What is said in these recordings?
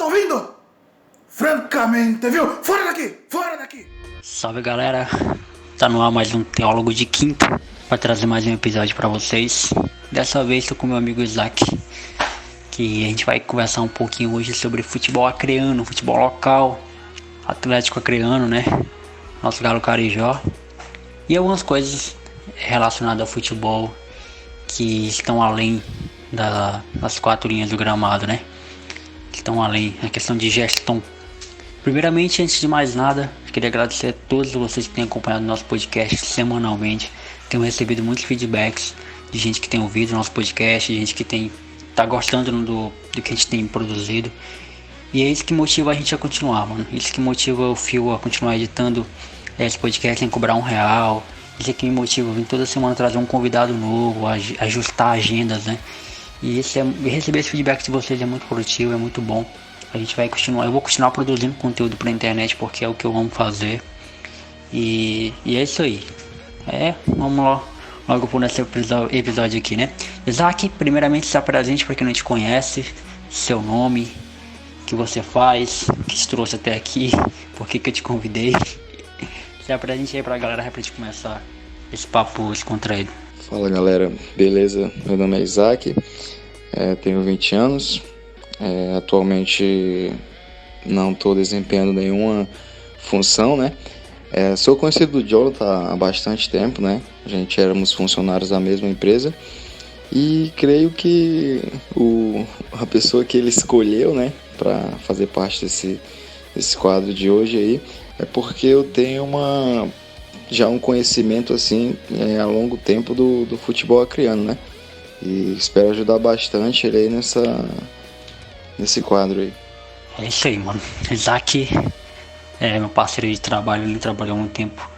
ouvindo? Francamente, viu? Fora daqui! Fora daqui! Salve galera, tá no ar mais um Teólogo de Quinta para trazer mais um episódio para vocês. Dessa vez tô com meu amigo Isaac, que a gente vai conversar um pouquinho hoje sobre futebol acreano, futebol local, Atlético Acreano, né? Nosso Galo Carijó e algumas coisas relacionadas ao futebol que estão além das quatro linhas do gramado, né? Estão além, a questão de gestão. Primeiramente, antes de mais nada, queria agradecer a todos vocês que têm acompanhado nosso podcast semanalmente. Tenho recebido muitos feedbacks de gente que tem ouvido nosso podcast, de gente que tá gostando do que a gente tem produzido. E é isso que motiva a gente a continuar, mano. Isso que motiva o Fio a continuar editando esse podcast sem cobrar R$1. Isso é que me motiva a vir toda semana trazer um convidado novo, ajustar agendas, né? E receber esse feedback de vocês é muito produtivo, é muito bom. A gente vai continuar, eu vou continuar produzindo conteúdo pra internet porque é o que eu amo fazer. E é isso aí. Vamos lá, logo por esse episódio aqui, né? Isaac, primeiramente se apresente para quem não te conhece, seu nome, o que você faz, o que te trouxe até aqui, por que eu te convidei. Se apresente aí pra galera pra gente começar esse papo descontraído. Fala galera, beleza? Meu nome é Isaac, tenho 20 anos. Atualmente não estou desempenhando nenhuma função, né? Sou conhecido do Jonathan há bastante tempo, né? A gente éramos funcionários da mesma empresa e creio que a pessoa que ele escolheu, né, para fazer parte desse quadro de hoje aí é porque eu tenho já um conhecimento assim a longo tempo do futebol acreano, né? E espero ajudar bastante ele aí nesse quadro aí. É isso aí, mano. Isaac é meu parceiro de trabalho, ele trabalhou há muito tempo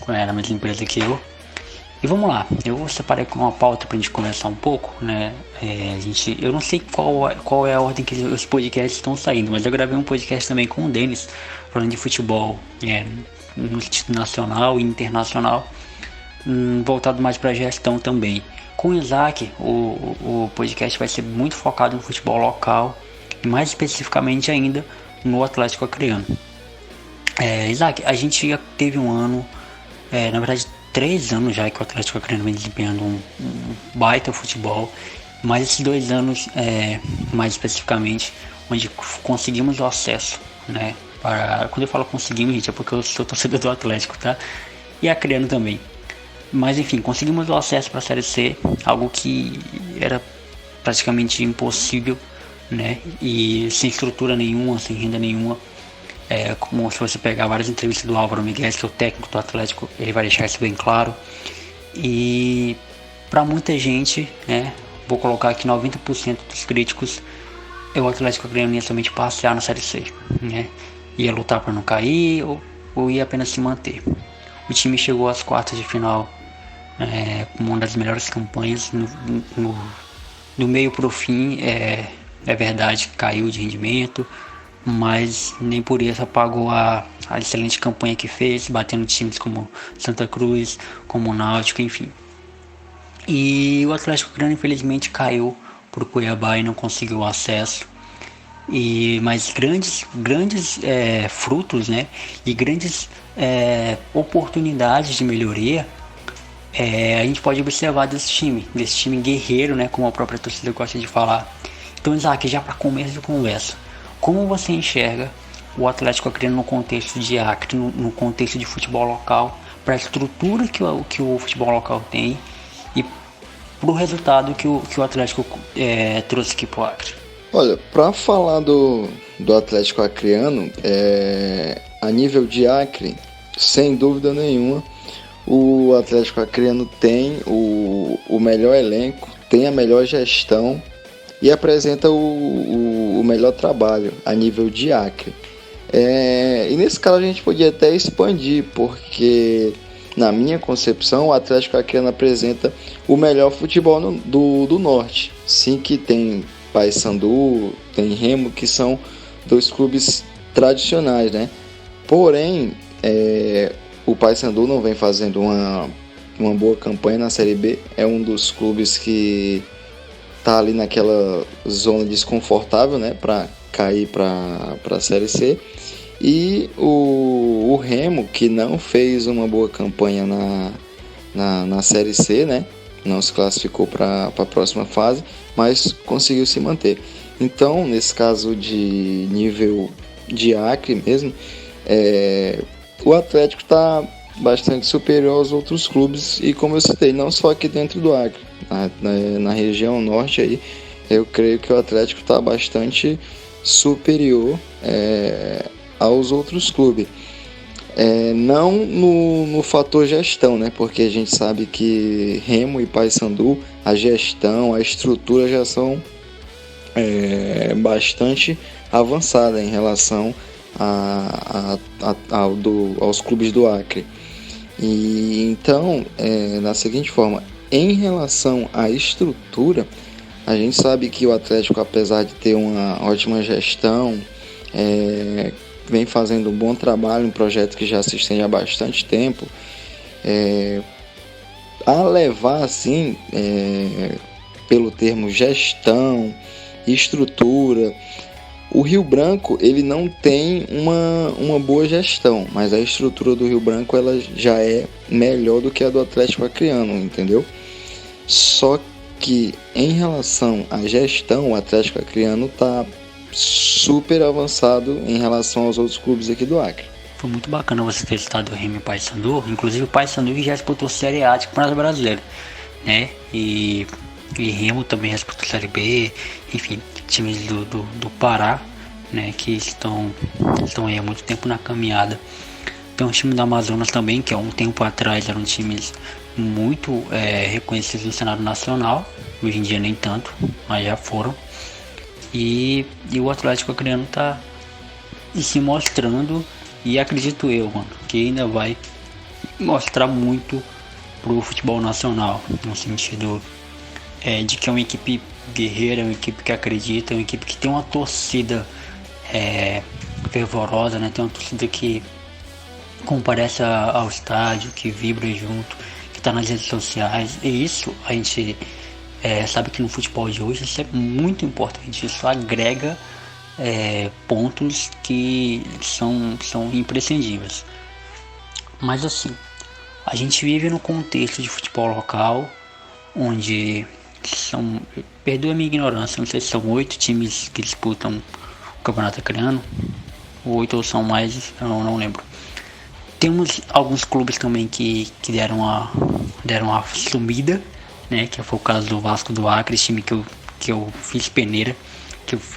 na mesma empresa que eu. E vamos lá, eu separei com uma pauta pra gente conversar um pouco, né? Eu não sei qual é a ordem que os podcasts estão saindo, mas eu gravei um podcast também com o Denis, falando de futebol no sentido nacional e internacional, voltado mais pra gestão também. Com o Isaac, o podcast vai ser muito focado no futebol local e mais especificamente ainda no Atlético Acreano. Isaac, a gente já teve um ano, na verdade 3 anos já que o Atlético Acreano vem desempenhando um baita futebol, mas esses 2 anos, mais especificamente, onde conseguimos o acesso, né? Quando eu falo conseguimos, gente, é porque eu sou torcedor do Atlético, tá? E Acreano também. Mas enfim, conseguimos o acesso para a Série C, algo que era praticamente impossível, né? E sem estrutura nenhuma, sem renda nenhuma. Como se você pegar várias entrevistas do Álvaro Miguel, que é o técnico do Atlético, ele vai deixar isso bem claro. E para muita gente, né? Vou colocar aqui 90% dos críticos, o Atlético Acreano ia somente passear na Série C, né? Ia lutar para não cair ou ia apenas se manter. O time chegou às quartas de final com uma das melhores campanhas do meio pro fim. É verdade que caiu de rendimento, mas nem por isso apagou a excelente campanha que fez, batendo times como Santa Cruz, como o Náutico, enfim. E o Atlético Acreano infelizmente caiu pro Cuiabá e não conseguiu acesso. Mas grandes frutos, né? E grandes oportunidades de melhoria a gente pode observar desse time guerreiro, né? Como a própria torcida gosta de falar. Então, Isaac, já para começo de conversa, como você enxerga o Atlético Acreano no contexto de Acre, no contexto de futebol local, para a estrutura que o futebol local tem e para o resultado que o Atlético trouxe aqui para o Acre? Olha, para falar do Atlético Acreano, a nível de Acre, sem dúvida nenhuma, o Atlético Acreano tem o melhor elenco, tem a melhor gestão e apresenta o melhor trabalho a nível de Acre. E nesse caso a gente podia até expandir, porque na minha concepção o Atlético Acreano apresenta o melhor futebol do norte. Sim, que tem Paysandu, tem Remo, que são 2 clubes tradicionais, né? Porém, o Paysandu não vem fazendo uma boa campanha na Série B. É um dos clubes que tá ali naquela zona desconfortável, né? Para cair para a Série C. E o Remo, que não fez uma boa campanha na Série C, né? Não se classificou para a próxima fase, mas conseguiu se manter. Então, nesse caso de nível de Acre mesmo, o Atlético está bastante superior aos outros clubes, e como eu citei, não só aqui dentro do Acre, na região norte aí, eu creio que o Atlético está bastante superior aos outros clubes. Não no fator gestão, né? Porque a gente sabe que Remo e Paysandu, a gestão, a estrutura já são bastante avançada em relação aos clubes do Acre. E então, da seguinte forma, em relação à estrutura, a gente sabe que o Atlético, apesar de ter uma ótima gestão, vem fazendo um bom trabalho, um projeto que já se estende há bastante tempo, a levar assim, pelo termo gestão, estrutura, o Rio Branco ele não tem uma boa gestão, mas a estrutura do Rio Branco ela já é melhor do que a do Atlético Acreano, entendeu? Só que em relação à gestão, o Atlético Acreano está super avançado em relação aos outros clubes aqui do Acre. Foi muito bacana você ter citado o Remo e o Paysandu. Inclusive o Paysandu já disputou Série A de Campeonato Brasileiro, né? E Remo também já disputou Série B, enfim, times do Pará, né? Que estão aí há muito tempo na caminhada. Tem um time do Amazonas também, que há um tempo atrás eram times muito reconhecidos no cenário nacional. Hoje em dia nem tanto, mas já foram. E o Atlético Acreano tá se mostrando, e acredito eu, mano, que ainda vai mostrar muito pro futebol nacional, no sentido de que é uma equipe guerreira, uma equipe que acredita, uma equipe que tem uma torcida fervorosa, né? Tem uma torcida que comparece ao estádio, que vibra junto, que tá nas redes sociais, e isso a gente sabe que no futebol de hoje isso é muito importante, isso agrega pontos que são imprescindíveis. Mas assim, a gente vive no contexto de futebol local, onde perdoe a minha ignorância, não sei se são 8 times que disputam o Campeonato Acreano, 8 ou são mais, eu não lembro. Temos alguns clubes também que deram uma sumida, né, que foi o caso do Vasco do Acre, esse time que eu fiz peneira,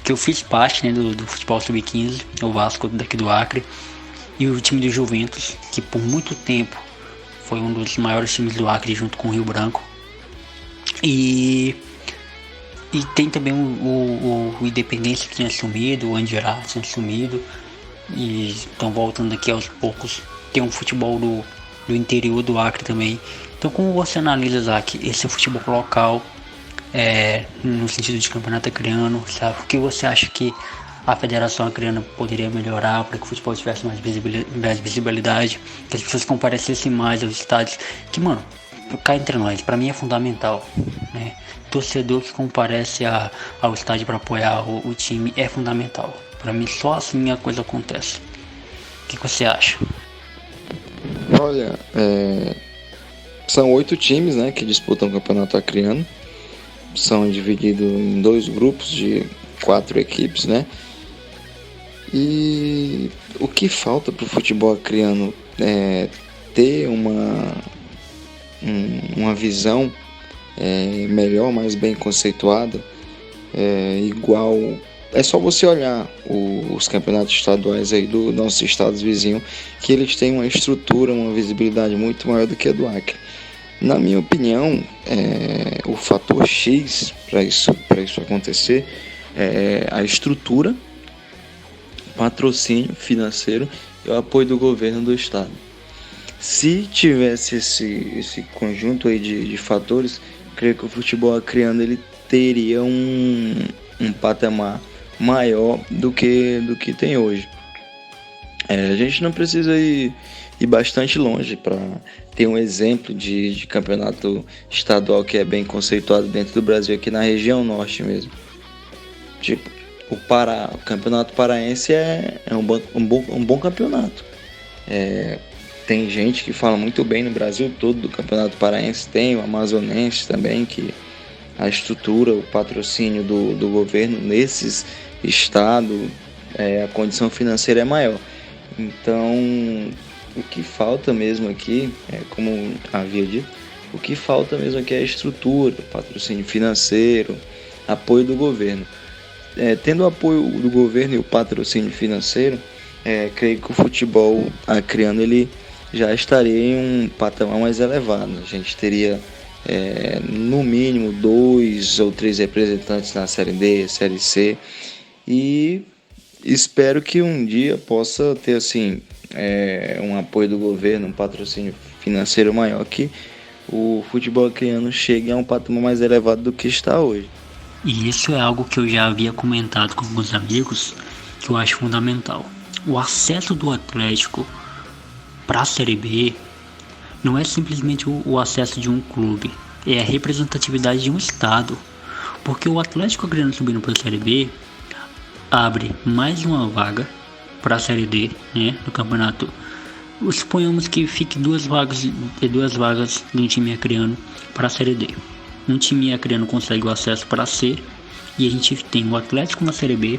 que eu fiz parte, né, do futebol sub-15, o Vasco daqui do Acre, e o time do Juventus, que por muito tempo foi um dos maiores times do Acre junto com o Rio Branco, e tem também o Independência que tinha sumido, o Andirá tinha sumido, e estão voltando aqui aos poucos. Tem um futebol do interior do Acre também. Então, como você analisa, Zac, esse futebol local no sentido de campeonato acreano, sabe? O que você acha que a Federação Acreana poderia melhorar para que o futebol tivesse mais visibilidade, que as pessoas comparecessem mais aos estádios? Que, mano, cá entre nós, para mim é fundamental, né? Torcedor que comparece ao estádio para apoiar o time é fundamental. Para mim, só assim a coisa acontece. O que você acha? Olha, são 8 times, né, que disputam o campeonato acreano. São divididos em 2 grupos de 4 equipes, né? E o que falta para o futebol acreano é ter uma visão melhor, mais bem conceituada, igual. É só você olhar os campeonatos estaduais aí dos nossos estados vizinhos, que eles têm uma estrutura, uma visibilidade muito maior do que a do Acre. Na minha opinião, o fator X para isso acontecer é a estrutura, patrocínio financeiro e o apoio do governo do estado. Se tivesse esse conjunto aí de fatores, creio que o futebol acreano ele teria um patamar maior do que tem hoje. A gente não precisa ir bastante longe para ter um exemplo de campeonato estadual que é bem conceituado dentro do Brasil, aqui na região norte mesmo. Tipo, o Campeonato Paraense é um bom campeonato. Tem gente que fala muito bem no Brasil todo do Campeonato Paraense, tem o Amazonense também, que a estrutura, o patrocínio do governo nesses estados, a condição financeira é maior. Então, o que falta mesmo aqui, como havia dito, o que falta mesmo aqui é a estrutura, patrocínio financeiro, apoio do governo. Tendo o apoio do governo e o patrocínio financeiro, creio que o futebol acreano ele já estaria em um patamar mais elevado. A gente teria no mínimo 2 ou 3 representantes na Série D, Série C, e espero que um dia possa ter assim um apoio do governo, um patrocínio financeiro maior, que o futebol acreano chegue a um patamar mais elevado do que está hoje. E isso é algo que eu já havia comentado com alguns amigos, que eu acho fundamental. O acesso do Atlético para a Série B não é simplesmente o acesso de um clube, é a representatividade de um estado. Porque o Atlético Acreano subindo para a Série B abre mais uma vaga para a Série D, né, no campeonato. Suponhamos que fique duas vagas de um time acreano para a Série D. Um time acreano consegue o acesso para a C, e a gente tem o Atlético na Série B,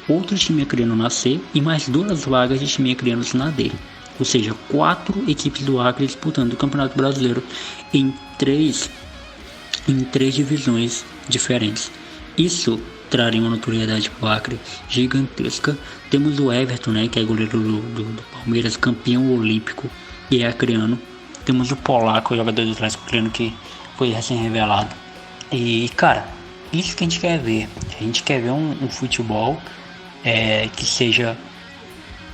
outro time acreano na C e mais 2 vagas de time acreanos na D. Ou seja, 4 equipes do Acre disputando o Campeonato Brasileiro em três divisões diferentes. Isso traria uma notoriedade para o Acre gigantesca. Temos o Everton, né, que é goleiro do Palmeiras, campeão olímpico e é acreano. Temos o Polaco, jogador do Atlético Acreano, que foi recém-revelado. E, cara, isso que a gente quer ver. A gente quer ver um futebol que seja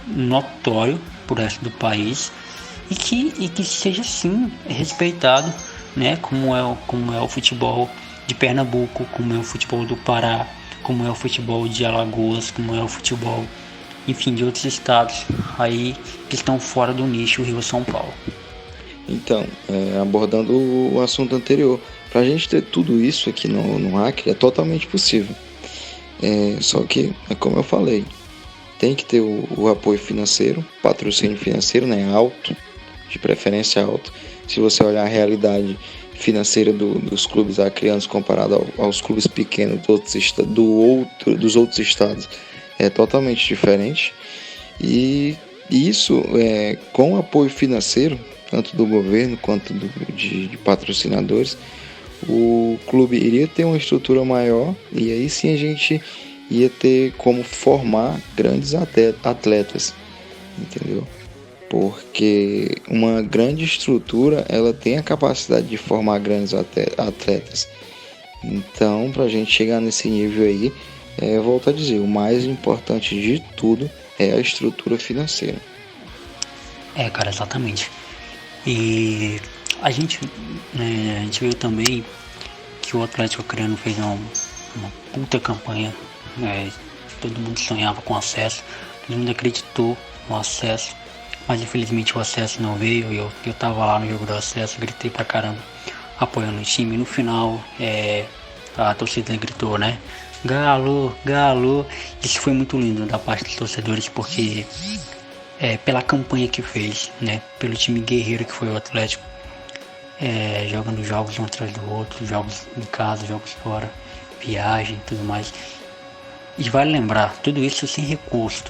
notório por resto do país e que seja, sim, respeitado, né, como é o futebol de Pernambuco, como é o futebol do Pará, como é o futebol de Alagoas, como é o futebol, enfim, de outros estados aí que estão fora do nicho Rio-São Paulo. Então, abordando o assunto anterior, para a gente ter tudo isso aqui no Acre é totalmente possível. Só que, como eu falei, tem que ter o apoio financeiro, patrocínio financeiro, né, alto, de preferência alto. Se você olhar a realidade financeira dos clubes acreanos comparado aos clubes pequenos dos outros estados, é totalmente diferente. E isso, com apoio financeiro, tanto do governo quanto de patrocinadores, o clube iria ter uma estrutura maior, e aí sim a gente ia ter como formar grandes atletas, entendeu? Porque uma grande estrutura, ela tem a capacidade de formar grandes atletas. Então, para a gente chegar nesse nível aí, volto a dizer, o mais importante de tudo é a estrutura financeira. Cara, exatamente. E a gente viu também que o Atlético Acreano fez uma puta campanha. Todo mundo sonhava com acesso, todo mundo acreditou no acesso, mas infelizmente o acesso não veio. E eu tava lá no jogo do acesso, gritei pra caramba, apoiando o time. No final, a torcida gritou, né? Galo, Galo. Isso foi muito lindo da parte dos torcedores, porque pela campanha que fez, né? Pelo time guerreiro que foi o Atlético, jogando jogos um atrás do outro, jogos em casa, jogos fora, viagem e tudo mais. E vale lembrar, tudo isso sem recurso,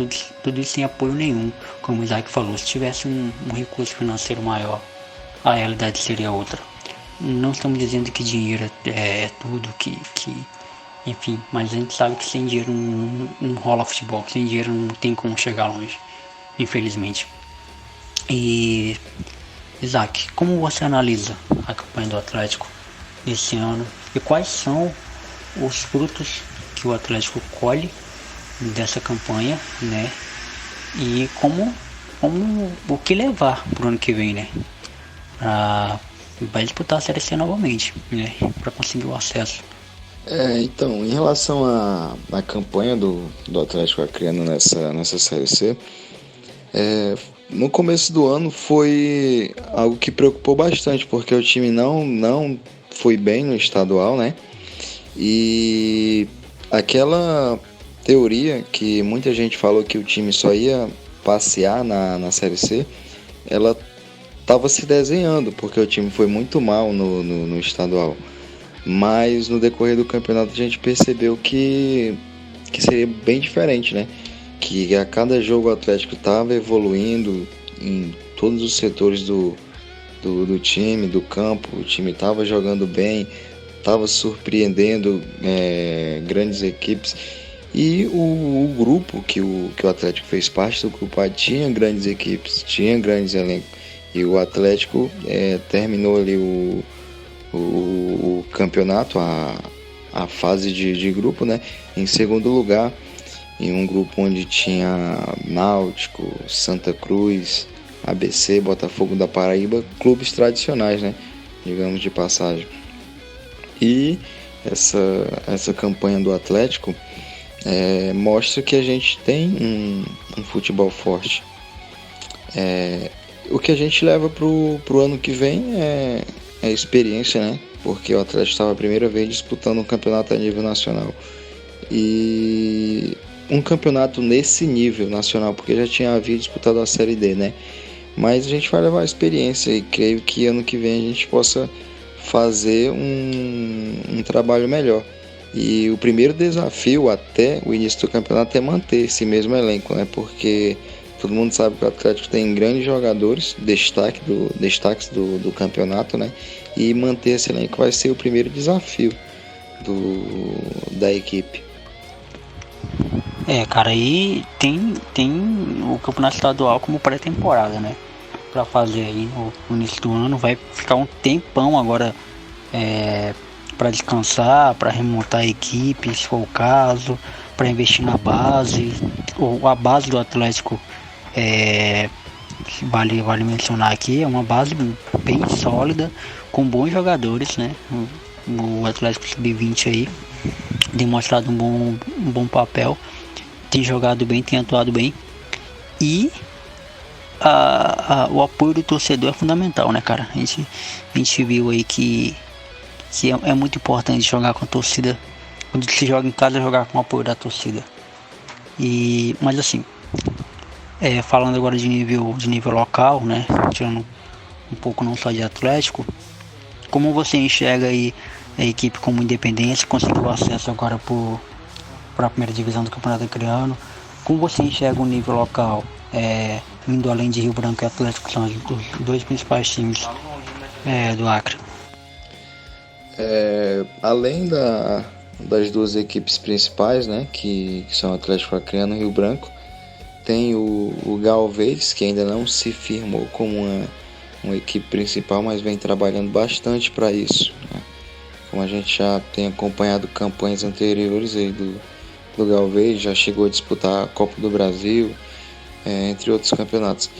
tudo isso sem apoio nenhum. Como o Isaac falou, se tivesse um recurso financeiro maior, a realidade seria outra. Não estamos dizendo que dinheiro é tudo, enfim, mas a gente sabe que sem dinheiro não rola futebol, que sem dinheiro não tem como chegar longe, infelizmente. E, Isaac, como você analisa a campanha do Atlético esse ano e quais são os frutos que o Atlético colhe dessa campanha, né? E como o que levar pro ano que vem, né? Vai disputar a Série C novamente, né? Para conseguir o acesso. Então, em relação à campanha do Atlético Acreano nessa Série C, no começo do ano foi algo que preocupou bastante, porque o time não foi bem no estadual, né? E aquela teoria que muita gente falou que o time só ia passear na Série C, ela estava se desenhando, porque o time foi muito mal no estadual. Mas no decorrer do campeonato a gente percebeu que seria bem diferente, né? Que a cada jogo o Atlético estava evoluindo em todos os setores do time, do campo. O time estava jogando bem, estava surpreendendo grandes equipes. E o grupo que o Atlético fez parte do grupo A tinha grandes equipes, tinha grandes elencos. E o Atlético terminou ali o campeonato, a fase de grupo, né, em segundo lugar, em um grupo onde tinha Náutico, Santa Cruz, ABC, Botafogo da Paraíba, clubes tradicionais, né, digamos de passagem. E essa campanha do Atlético mostra que a gente tem um futebol forte. O que a gente leva pro ano que vem é experiência, né? Porque o Atlético estava a primeira vez disputando um campeonato a nível nacional. E um campeonato nesse nível nacional, porque já tinha havido disputado a Série D, né? Mas a gente vai levar a experiência e creio que ano que vem a gente possa fazer um trabalho melhor. E o primeiro desafio até o início do campeonato é manter esse mesmo elenco, né? Porque todo mundo sabe que o Atlético tem grandes jogadores, destaques do campeonato, né? E manter esse elenco vai ser o primeiro desafio da equipe. Cara, aí tem o campeonato estadual como pré-temporada, né? Pra fazer aí no início do ano. Vai ficar um tempão agora para descansar, para remontar a equipe, se for o caso, para investir na base. A base do Atlético, vale mencionar aqui, é uma base bem sólida, com bons jogadores, né? O Atlético Sub-20 aí tem mostrado um bom papel, tem jogado bem, tem atuado bem, e o apoio do torcedor é fundamental, né, cara? A gente viu aí que é muito importante jogar com a torcida. Quando se joga em casa, jogar com o apoio da torcida. Mas assim, falando agora de nível local, né, tirando um pouco não só de Atlético, como você enxerga aí a equipe como Independência, conseguiu acesso agora para a primeira divisão do Campeonato Acreano? Como você enxerga o nível local, indo além de Rio Branco e Atlético, que são os dois principais times do Acre? Além das duas equipes principais, né, que são o Atlético Acreano e Rio Branco, tem o Galvez, que ainda não se firmou como uma equipe principal, mas vem trabalhando bastante para isso, né? Como a gente já tem acompanhado campanhas anteriores aí do Galvez, já chegou a disputar a Copa do Brasil, entre outros campeonatos.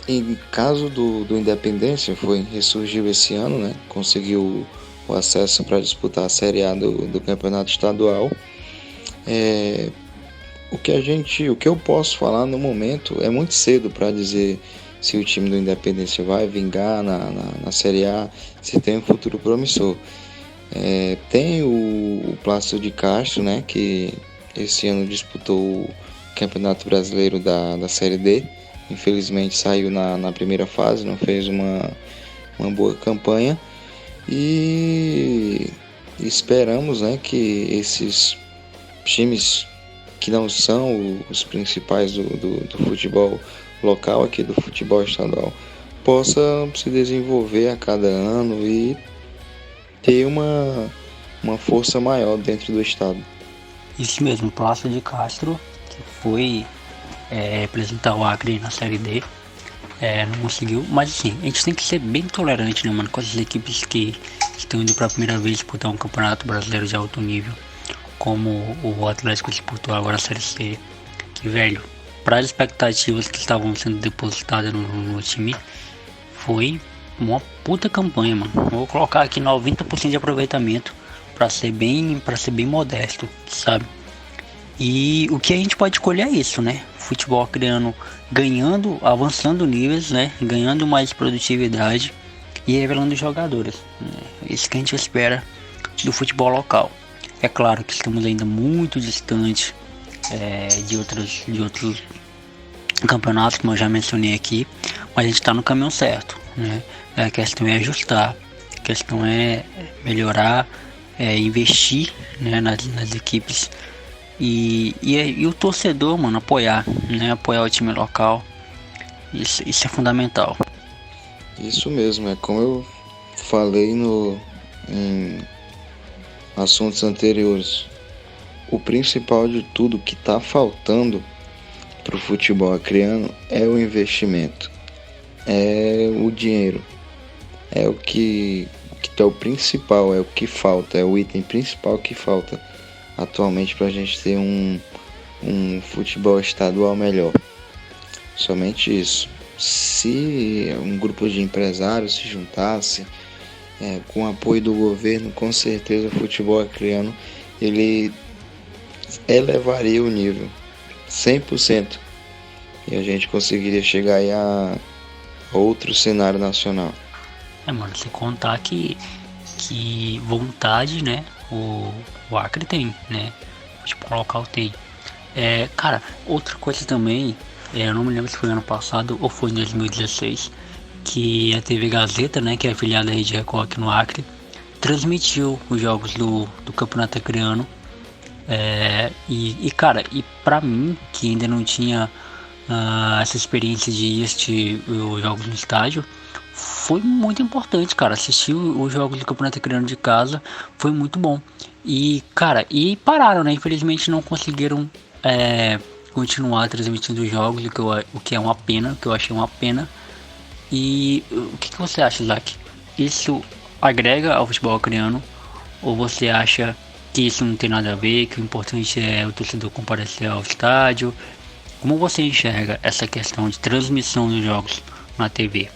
Em caso do Independência, ressurgiu esse ano, né? Conseguiu o acesso para disputar a Série A do Campeonato Estadual. O que eu posso falar no momento é muito cedo para dizer se o time do Independência vai vingar na Série A, se tem um futuro promissor. Tem o Plácido de Castro, né, que esse ano disputou o Campeonato Brasileiro da Série D. Infelizmente saiu na primeira fase, não fez uma boa campanha. E esperamos, né, que esses times que não são os principais do futebol local aqui, do futebol estadual, possam se desenvolver a cada ano e ter uma força maior dentro do estado. Isso mesmo, Plácido de Castro, que foi representar o Acre na Série D, não conseguiu, mas assim, a gente tem que ser bem tolerante, né, mano, com as equipes que estão indo pela primeira vez disputar um campeonato brasileiro de alto nível, como o Atlético disputou agora a Série C, que, velho, para as expectativas que estavam sendo depositadas no time, foi uma puta campanha, mano. Vou colocar aqui 90% de aproveitamento, para ser bem modesto, sabe? E o que a gente pode escolher é isso, né? Futebol acreano ganhando, avançando níveis, né? Ganhando mais produtividade e revelando jogadores. Isso que a gente espera do futebol local. É claro que estamos ainda muito distante de outros campeonatos, como eu já mencionei aqui, mas a gente está no caminho certo, né? A questão é ajustar, a questão é melhorar, investir, né, nas equipes e o torcedor, mano, apoiar, né? Apoiar o time local, isso é fundamental. Isso mesmo, é como eu falei em assuntos anteriores. O principal de tudo que está faltando para o futebol acreano é o investimento, é o dinheiro, é o que é o principal, é o que falta, é o item principal que falta atualmente para a gente ter um futebol estadual melhor. Somente isso. Se um grupo de empresários se juntasse com o apoio do governo, com certeza o futebol acreano ele elevaria o nível 100% e a gente conseguiria chegar aí a outro cenário nacional. Mano, sem contar que vontade, né, o Acre tem, né, tipo, o local tem. Cara, outra coisa também, eu não me lembro se foi ano passado ou foi em 2016, que a TV Gazeta, né, que é afiliada da Rede Record aqui no Acre, transmitiu os jogos do Campeonato Acreano. Cara, e pra mim, que ainda não tinha essa experiência de assistir os jogos no estádio, foi muito importante, cara. Assistir os jogos do Campeonato Acreano de casa foi muito bom. E, cara, pararam, né? Infelizmente não conseguiram continuar transmitindo os jogos, o que é uma pena, que eu achei uma pena. E o que você acha, Isaac? Isso agrega ao futebol acreano? Ou você acha que isso não tem nada a ver, que o importante é o torcedor comparecer ao estádio? Como você enxerga essa questão de transmissão dos jogos na TV?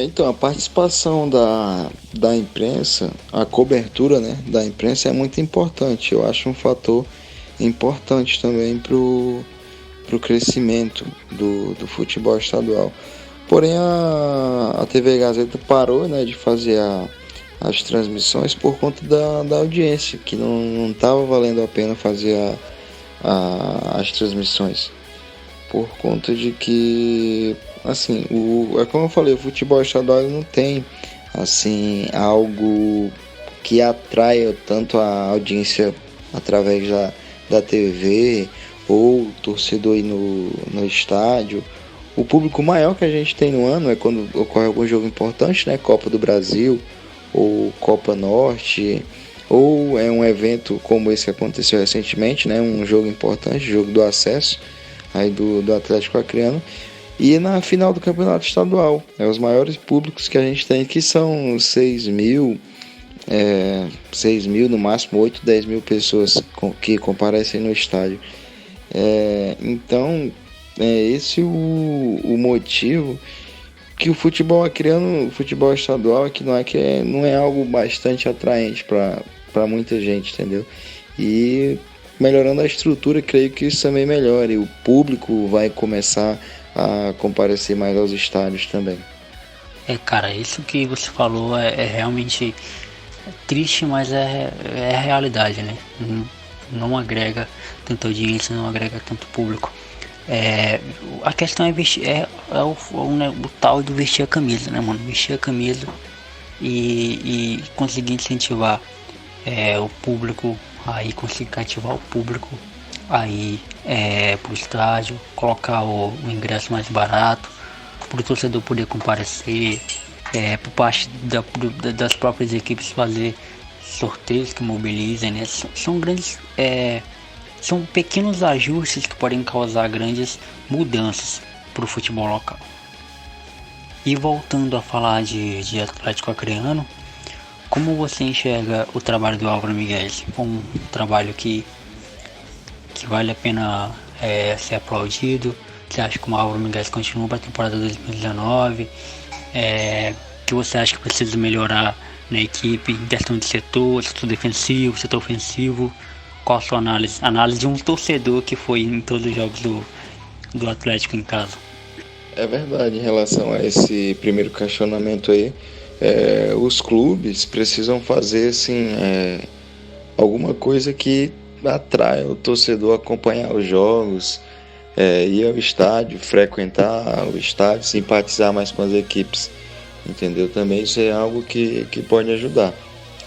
Então, a participação da imprensa, a cobertura, né, da imprensa é muito importante. Eu acho um fator importante também para o crescimento do futebol estadual. Porém, a TV Gazeta parou, né, de fazer as transmissões por conta da audiência, que não estava valendo a pena fazer as transmissões. Por conta de que, assim, é como eu falei, o futebol estadual não tem, assim, algo que atraia tanto a audiência através da TV ou o torcedor ir no estádio. O público maior que a gente tem no ano é quando ocorre algum jogo importante, né? Copa do Brasil ou Copa Norte, ou é um evento como esse que aconteceu recentemente, né? Um jogo importante, jogo do acesso aí do Atlético Acreano, e na final do campeonato estadual. Os maiores públicos que a gente tem aqui são 6 mil, no máximo 8, 10 mil pessoas que comparecem no estádio. Então, esse o motivo que o futebol acreano, o futebol estadual aqui não é algo bastante atraente para muita gente, entendeu? E melhorando a estrutura, creio que isso também melhore. O público vai começar a comparecer mais aos estádios também. Cara, isso que você falou é realmente triste, mas é a realidade, né? Não agrega tanta audiência, não agrega tanto público. A questão é vestir, o tal do vestir a camisa, né, mano? Vestir a camisa e conseguir incentivar o público, aí conseguir cativar o público aí pro estádio, colocar o ingresso mais barato, pro torcedor poder comparecer, por parte das próprias equipes fazer sorteios que mobilizem, né? São grandes, são pequenos ajustes que podem causar grandes mudanças para o futebol local. E voltando a falar de Atlético Acreano, como você enxerga o trabalho do Álvaro Miguel? Um trabalho que vale a pena ser aplaudido? Você acha que o Álvaro Miguel continua para a temporada 2019? Que você acha que precisa melhorar na equipe em questão de setor defensivo, setor ofensivo? Qual a sua análise? Análise de um torcedor que foi em todos os jogos do Atlético em casa. É verdade, em relação a esse primeiro questionamento aí, os clubes precisam fazer assim, alguma coisa que atrai o torcedor a acompanhar os jogos, ir ao estádio, frequentar o estádio, simpatizar mais com as equipes, entendeu? Também isso é algo que pode ajudar.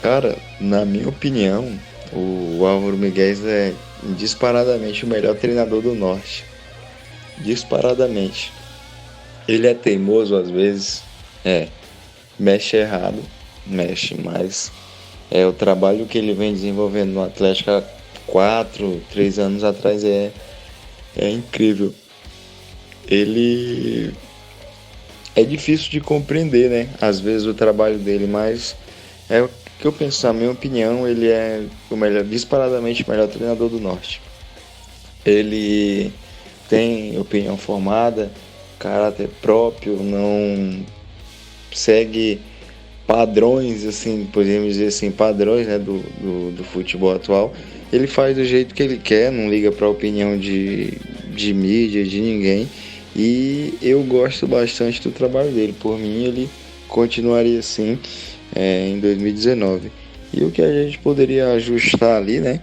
Cara, na minha opinião, o Álvaro Miguel é disparadamente o melhor treinador do Norte. Disparadamente. Ele é teimoso às vezes, mexe errado, mas o trabalho que ele vem desenvolvendo no Atlético há 3 anos atrás é incrível. Ele é difícil de compreender, né? Às vezes o trabalho dele, mas é o que eu penso, na minha opinião, ele é disparadamente o melhor treinador do Norte. Ele tem opinião formada, caráter próprio, não segue padrões, assim, podemos dizer assim, padrões, né, do futebol atual. Ele faz do jeito que ele quer, não liga para a opinião de mídia, de ninguém. E eu gosto bastante do trabalho dele. Por mim, ele continuaria assim em 2019. E o que a gente poderia ajustar ali, né?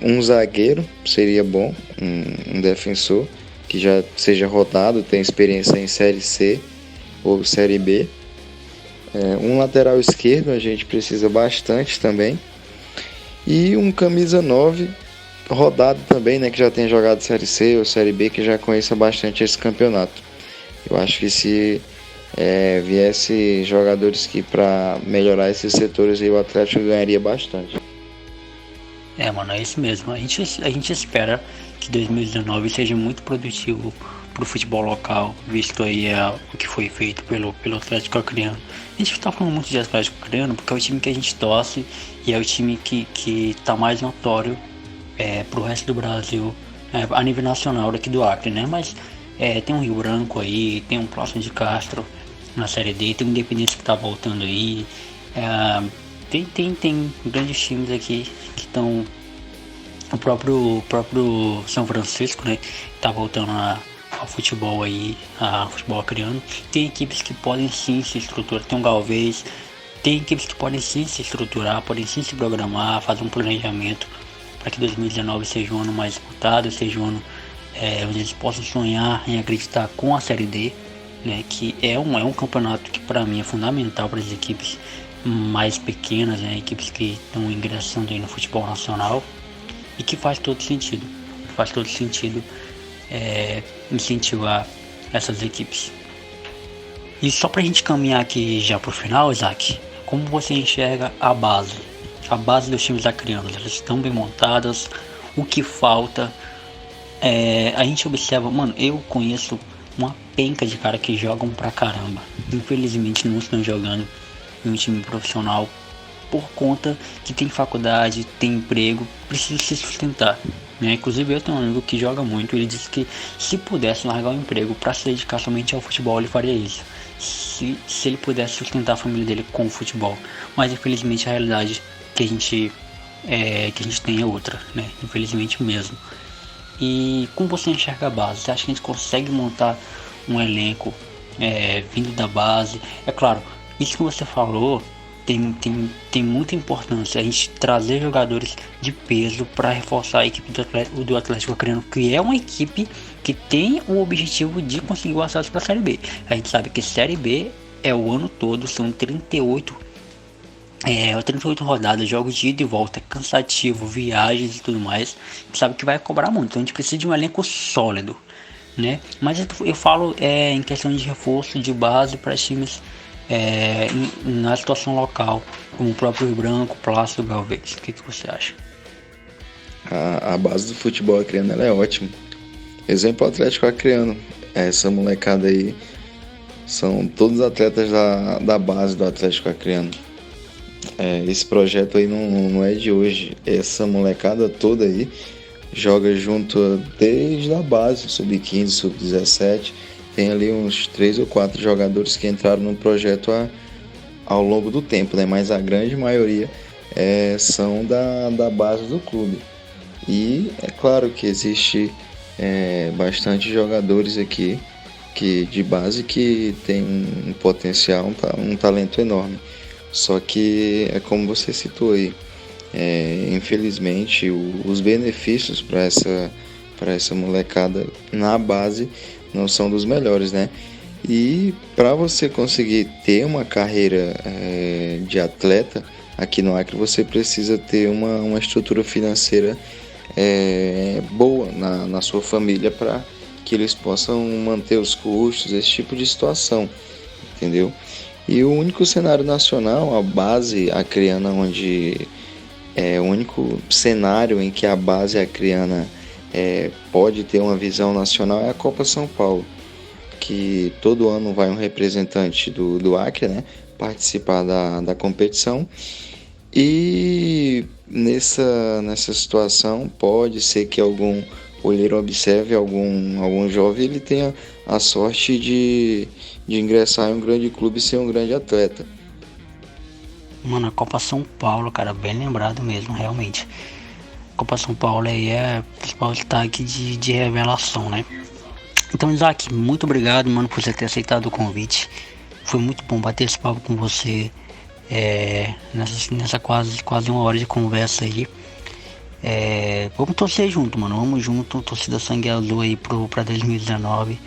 Um zagueiro seria bom, um defensor que já seja rodado, tem experiência em Série C ou Série B. Um lateral esquerdo a gente precisa bastante também. E um camisa 9 rodado também, né, que já tem jogado Série C ou Série B, que já conheça bastante esse campeonato. Eu acho que se viesse jogadores que para melhorar esses setores aí, o Atlético ganharia bastante. Mano, é isso mesmo. A gente espera que 2019 seja muito produtivo pro futebol local, visto aí o que foi feito pelo Atlético Acreano. A gente tá falando muito de Atlético Acreano porque é o time que a gente torce e é o time que tá mais notório pro resto do Brasil, a nível nacional daqui do Acre, né? Mas tem um Rio Branco aí, tem um Próximo de Castro na Série D, tem o Independência que tá voltando aí, tem grandes times aqui que estão, o próprio São Francisco, né, tá voltando ao futebol aí, ao futebol acreano. Tem equipes que podem sim se estruturar, tem um Galvez, tem equipes que podem sim se estruturar, podem sim se programar, fazer um planejamento para que 2019 seja um ano mais disputado, seja um ano onde eles possam sonhar em acreditar com a Série D, né, que é um campeonato que para mim é fundamental para as equipes mais pequenas, né, equipes que estão ingressando aí no futebol nacional, e que faz todo sentido incentivar essas equipes. E só pra gente caminhar aqui já pro final, Isaac, como você enxerga a base dos times acreanos? Elas estão bem montadas? O que falta? A gente observa, mano, eu conheço uma penca de cara que jogam pra caramba, infelizmente não estão jogando em um time profissional por conta que tem faculdade, tem emprego, precisa se sustentar, né? Inclusive eu tenho um amigo que joga muito, ele disse que se pudesse largar o emprego para se dedicar somente ao futebol, ele faria isso, se ele pudesse sustentar a família dele com o futebol. Mas infelizmente a realidade que a gente tem é outra, né? Infelizmente mesmo. E como você enxerga a base? Você acha que a gente consegue montar um elenco vindo da base? É claro, isso que você falou tem muita importância, a gente trazer jogadores de peso para reforçar a equipe do Atlético Acreano, que é uma equipe que tem o objetivo de conseguir o acesso para a Série B. A gente sabe que Série B é o ano todo, são 38 rodadas, jogos de ida e volta, cansativo, viagens e tudo mais. A gente sabe que vai cobrar muito, então a gente precisa de um elenco sólido, né? Mas eu falo em questão de reforço de base para times na situação local, como o próprio Rio Branco, Plácido, Galvez. O que você acha? A base do futebol acreano ela é ótima. Exemplo, o Atlético Acreano. Essa molecada aí são todos atletas da base do Atlético Acreano. Esse projeto aí não é de hoje. Essa molecada toda aí joga junto desde a base, sub-15, sub-17. Tem ali uns 3 ou 4 jogadores que entraram no projeto ao longo do tempo, né? Mas a grande maioria são da base do clube. E é claro que existe bastante jogadores aqui de base que tem um potencial, um talento enorme. Só que é como você citou aí, Infelizmente, os benefícios para essa molecada na base não são dos melhores, né? E para você conseguir ter uma carreira de atleta aqui no Acre, você precisa ter uma estrutura financeira boa na sua família para que eles possam manter os custos, esse tipo de situação, entendeu? E o único cenário nacional, a base acreana, onde o único cenário em que a base acreana pode ter uma visão nacional é a Copa São Paulo, que todo ano vai um representante do Acre, né, participar da competição. E nessa situação pode ser que algum olheiro observe algum jovem, ele tenha a sorte de ingressar em um grande clube e ser um grande atleta. Mano, a Copa São Paulo, cara, bem lembrado mesmo, realmente. Copa São Paulo aí é o principal destaque de revelação, né? Então, Isaac, muito obrigado, mano, por você ter aceitado o convite. Foi muito bom bater esse papo com você nessa quase 1 hora de conversa aí. Vamos torcer junto, mano. Vamos junto, torcida Sangue Azul aí pra 2019.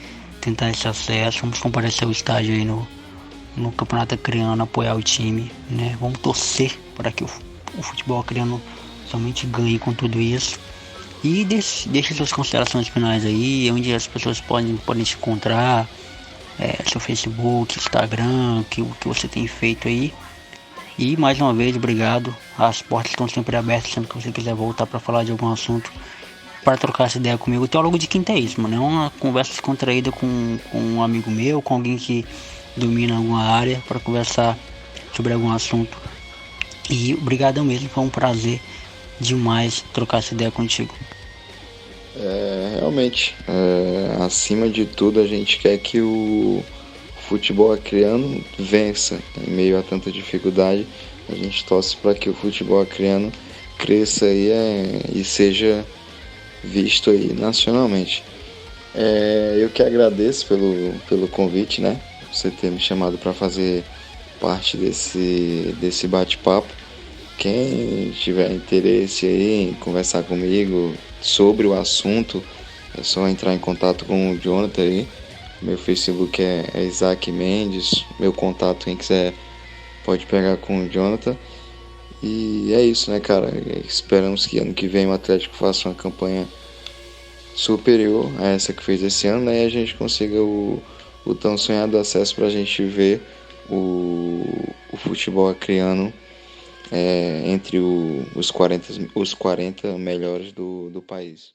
Tentar esse acesso. Vamos comparecer ao estádio aí no Campeonato Acreano, apoiar o time, né? Vamos torcer para que o futebol acreano somente ganhe com tudo isso. E deixe suas considerações finais aí, onde as pessoas podem te encontrar, seu Facebook, Instagram, o que você tem feito aí. E mais uma vez, obrigado. As portas estão sempre abertas, sempre que você quiser voltar para falar de algum assunto, para trocar essa ideia comigo. O Teólogo de Quinta é isso, mano. É uma conversa descontraída com um amigo meu, com alguém que domina alguma área, para conversar sobre algum assunto. E obrigado mesmo, foi um prazer demais trocar essa ideia contigo. Realmente, acima de tudo, a gente quer que o futebol acreano vença em meio a tanta dificuldade. A gente torce para que o futebol acreano cresça aí, e seja visto aí nacionalmente. Eu que agradeço pelo convite, né? Você ter me chamado para fazer parte desse bate-papo. Quem tiver interesse aí em conversar comigo sobre o assunto, é só entrar em contato com o Jonathan aí. Meu Facebook é Isaac Mendes. Meu contato, quem quiser pode pegar com o Jonathan. E é isso, né, cara? Esperamos que ano que vem o Atlético faça uma campanha superior a essa que fez esse ano, né? E a gente consiga o tão sonhado acesso para a gente ver o futebol acreano entre os 40 melhores do país.